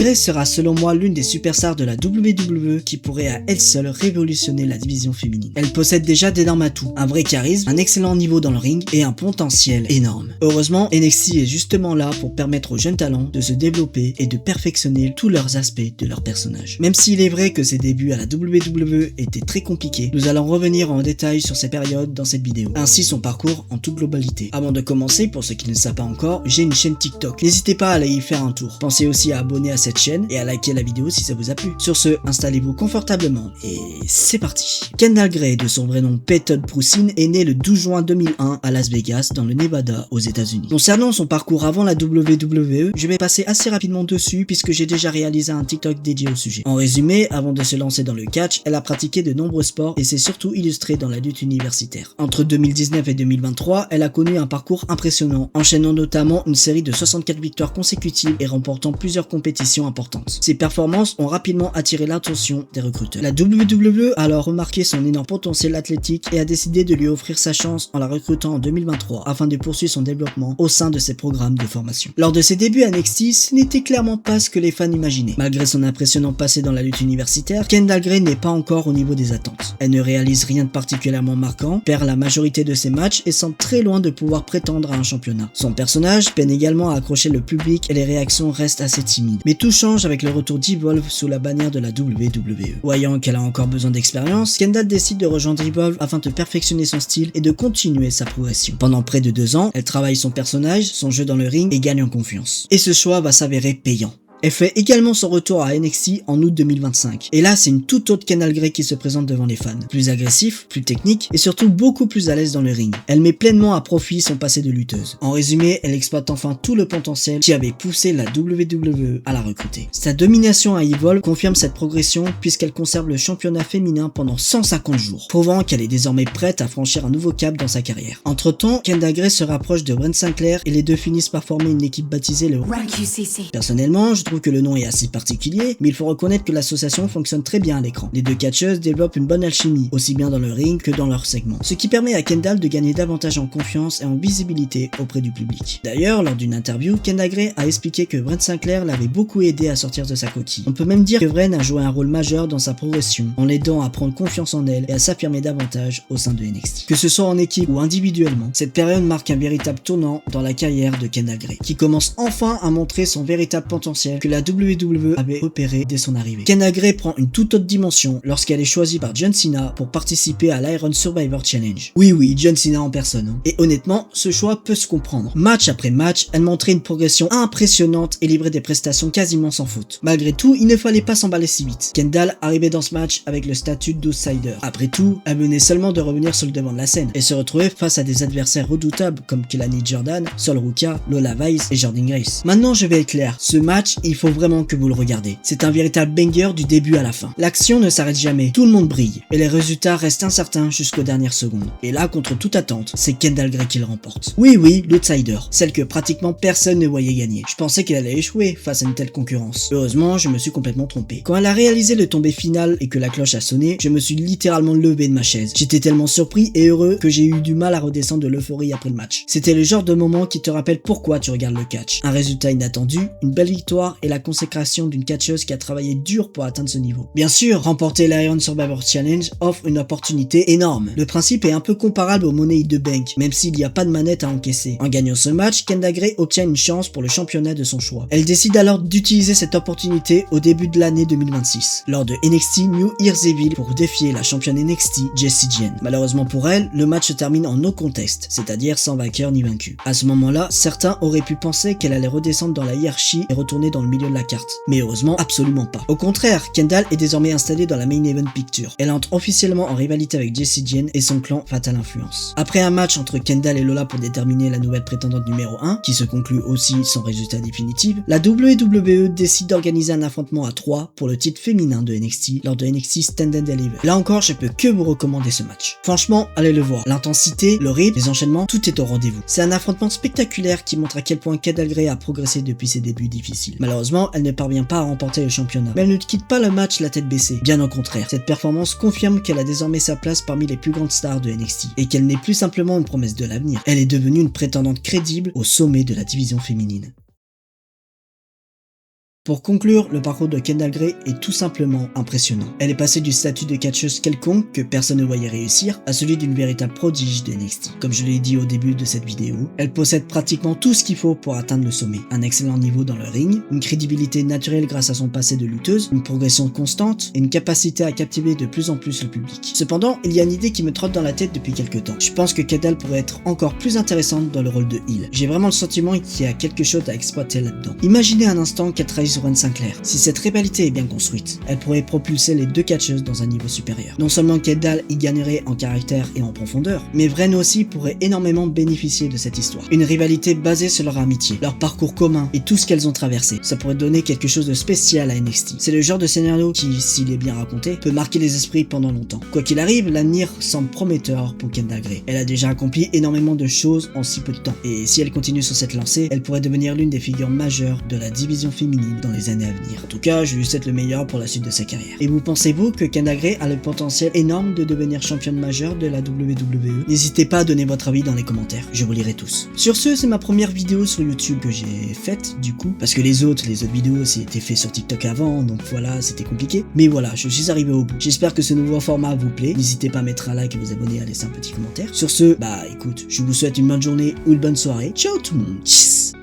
Gray sera selon moi l'une des superstars de la WWE qui pourrait à elle seule révolutionner la division féminine. Elle possède déjà d'énormes atouts, un vrai charisme, un excellent niveau dans le ring et un potentiel énorme. Heureusement, NXT est justement là pour permettre aux jeunes talents de se développer et de perfectionner tous leurs aspects de leur personnage. Même s'il est vrai que ses débuts à la WWE étaient très compliqués, nous allons revenir en détail sur ces périodes dans cette vidéo, ainsi son parcours en toute globalité. Avant de commencer, pour ceux qui ne le savent pas encore, j'ai une chaîne TikTok. N'hésitez pas à aller y faire un tour. Pensez aussi à abonner à cette chaîne et à liker la vidéo si ça vous a plu. Sur ce, installez-vous confortablement et c'est parti. Kendall Gray, de son vrai nom Peyton Prusin, est né le 12 juin 2001 à Las Vegas, dans le Nevada, aux États-Unis. Concernant son parcours avant la WWE, je vais passer assez rapidement dessus puisque j'ai déjà réalisé un TikTok dédié au sujet. En résumé, avant de se lancer dans le catch, elle a pratiqué de nombreux sports et s'est surtout illustrée dans la lutte universitaire. Entre 2019 et 2023, elle a connu un parcours impressionnant, enchaînant notamment une série de 64 victoires consécutives et remportant plusieurs compétitions importantes. Ses performances ont rapidement attiré l'attention des recruteurs. La WWE a alors remarqué son énorme potentiel athlétique et a décidé de lui offrir sa chance en la recrutant en 2023 afin de poursuivre son développement au sein de ses programmes de formation. Lors de ses débuts à NXT, ce n'était clairement pas ce que les fans imaginaient. Malgré son impressionnant passé dans la lutte universitaire, Kendall Gray n'est pas encore au niveau des attentes. Elle ne réalise rien de particulièrement marquant, perd la majorité de ses matchs et semble très loin de pouvoir prétendre à un championnat. Son personnage peine également à accrocher le public et les réactions restent assez timides. Mais tout change avec le retour d'Evolve sous la bannière de la WWE. Voyant qu'elle a encore besoin d'expérience, Kendall décide de rejoindre Evolve afin de perfectionner son style et de continuer sa progression. Pendant près de 2 ans, elle travaille son personnage, son jeu dans le ring et gagne en confiance. Et ce choix va s'avérer payant. Elle fait également son retour à NXT en août 2025. Et là, c'est une toute autre Kendall Gray qui se présente devant les fans. Plus agressif, plus technique et surtout beaucoup plus à l'aise dans le ring. Elle met pleinement à profit son passé de lutteuse. En résumé, elle exploite enfin tout le potentiel qui avait poussé la WWE à la recruter. Sa domination à Evolve confirme cette progression puisqu'elle conserve le championnat féminin pendant 150 jours, prouvant qu'elle est désormais prête à franchir un nouveau cap dans sa carrière. Entre temps, Kendall Gray se rapproche de Brent Sinclair et les deux finissent par former une équipe baptisée le Rank UCC. Personnellement, je trouve que le nom est assez particulier, mais il faut reconnaître que l'association fonctionne très bien à l'écran. Les deux catcheuses développent une bonne alchimie, aussi bien dans le ring que dans leur segment, ce qui permet à Kendall de gagner davantage en confiance et en visibilité auprès du public. D'ailleurs, lors d'une interview, Kendall Gray a expliqué que Brent Sinclair l'avait beaucoup aidé à sortir de sa coquille. On peut même dire que Brent a joué un rôle majeur dans sa progression, en l'aidant à prendre confiance en elle et à s'affirmer davantage au sein de NXT. Que ce soit en équipe ou individuellement, cette période marque un véritable tournant dans la carrière de Kendall Gray, qui commence enfin à montrer son véritable potentiel que la WWE avait repéré dès son arrivée. Kendall Gray prend une toute autre dimension lorsqu'elle est choisie par John Cena pour participer à l'Iron Survivor Challenge. Oui, John Cena en personne. Hein. Et honnêtement, ce choix peut se comprendre. Match après match, elle montrait une progression impressionnante et livrait des prestations quasiment sans faute. Malgré tout, il ne fallait pas s'emballer si vite. Kendall arrivait dans ce match avec le statut d'outsider. Après tout, elle venait seulement de revenir sur le devant de la scène et se retrouvait face à des adversaires redoutables comme Kelani Jordan, Sol Ruka, Lola Vice et Jordynne Grace. Maintenant, je vais être clair. Ce match, il faut vraiment que vous le regardez. C'est un véritable banger du début à la fin. L'action ne s'arrête jamais, tout le monde brille, et les résultats restent incertains jusqu'aux dernières secondes. Et là, contre toute attente, c'est Kendall Gray qui le remporte. Oui, l'outsider, celle que pratiquement personne ne voyait gagner. Je pensais qu'elle allait échouer face à une telle concurrence. Heureusement, je me suis complètement trompé. Quand elle a réalisé le tombé final et que la cloche a sonné, je me suis littéralement levé de ma chaise. J'étais tellement surpris et heureux que j'ai eu du mal à redescendre de l'euphorie après le match. C'était le genre de moment qui te rappelle pourquoi tu regardes le catch. Un résultat inattendu, une belle victoire et la consécration d'une catcheuse qui a travaillé dur pour atteindre ce niveau. Bien sûr, remporter l'Iron Survivor Challenge offre une opportunité énorme. Le principe est un peu comparable au Money in the Bank, même s'il n'y a pas de manette à encaisser. En gagnant ce match, Kendall Gray obtient une chance pour le championnat de son choix. Elle décide alors d'utiliser cette opportunité au début de l'année 2026, lors de NXT New Year's Evil pour défier la championne NXT Jessie Jane. Malheureusement pour elle, le match se termine en no contest, c'est-à-dire sans vainqueur ni vaincu. À ce moment-là, certains auraient pu penser qu'elle allait redescendre dans la hiérarchie et retourner dans le milieu de la carte. Mais heureusement, absolument pas. Au contraire, Kendall est désormais installée dans la Main Event Picture. Elle entre officiellement en rivalité avec Jessie Jane et son clan Fatal Influence. Après un match entre Kendall et Lola pour déterminer la nouvelle prétendante numéro 1, qui se conclut aussi sans résultat définitif, la WWE décide d'organiser un affrontement à 3 pour le titre féminin de NXT lors de NXT Stand and Deliver. Là encore, je peux que vous recommander ce match. Franchement, allez le voir. L'intensité, le rythme, les enchaînements, tout est au rendez-vous. C'est un affrontement spectaculaire qui montre à quel point Kendall Gray a progressé depuis ses débuts difficiles. Malheureusement, elle ne parvient pas à remporter le championnat, mais elle ne quitte pas le match la tête baissée. Bien au contraire, cette performance confirme qu'elle a désormais sa place parmi les plus grandes stars de NXT et qu'elle n'est plus simplement une promesse de l'avenir. Elle est devenue une prétendante crédible au sommet de la division féminine. Pour conclure, le parcours de Kendall Gray est tout simplement impressionnant. Elle est passée du statut de catcheuse quelconque que personne ne voyait réussir à celui d'une véritable prodige de NXT. Comme je l'ai dit au début de cette vidéo, elle possède pratiquement tout ce qu'il faut pour atteindre le sommet. Un excellent niveau dans le ring, une crédibilité naturelle grâce à son passé de lutteuse, une progression constante et une capacité à captiver de plus en plus le public. Cependant, il y a une idée qui me trotte dans la tête depuis quelques temps. Je pense que Kendall pourrait être encore plus intéressante dans le rôle de heel. J'ai vraiment le sentiment qu'il y a quelque chose à exploiter là-dedans. Imaginez un instant qu'elle trahisse Ron Sinclair. Si cette rivalité est bien construite, elle pourrait propulser les deux catcheuses dans un niveau supérieur. Non seulement Kendall y gagnerait en caractère et en profondeur, mais Vren aussi pourrait énormément bénéficier de cette histoire. Une rivalité basée sur leur amitié, leur parcours commun et tout ce qu'elles ont traversé. Ça pourrait donner quelque chose de spécial à NXT. C'est le genre de scénario qui, s'il est bien raconté, peut marquer les esprits pendant longtemps. Quoi qu'il arrive, l'avenir semble prometteur pour Kendall Gray. Elle a déjà accompli énormément de choses en si peu de temps. Et si elle continue sur cette lancée, elle pourrait devenir l'une des figures majeures de la division féminine dans les années à venir. En tout cas, je lui souhaite le meilleur pour la suite de sa carrière. Et vous pensez-vous que Kendall Gray a le potentiel énorme de devenir championne majeure de la WWE? N'hésitez pas à donner votre avis dans les commentaires, je vous lirai tous. Sur ce, c'est ma première vidéo sur YouTube que j'ai faite du coup, parce que les autres vidéos c'était fait sur TikTok avant, donc voilà, c'était compliqué. Mais voilà, je suis arrivé au bout. J'espère que ce nouveau format vous plaît. N'hésitez pas à mettre un like et vous abonner, à laisser un petit commentaire. Sur ce, écoute, je vous souhaite une bonne journée ou une bonne soirée. Ciao tout le monde. Tchiss.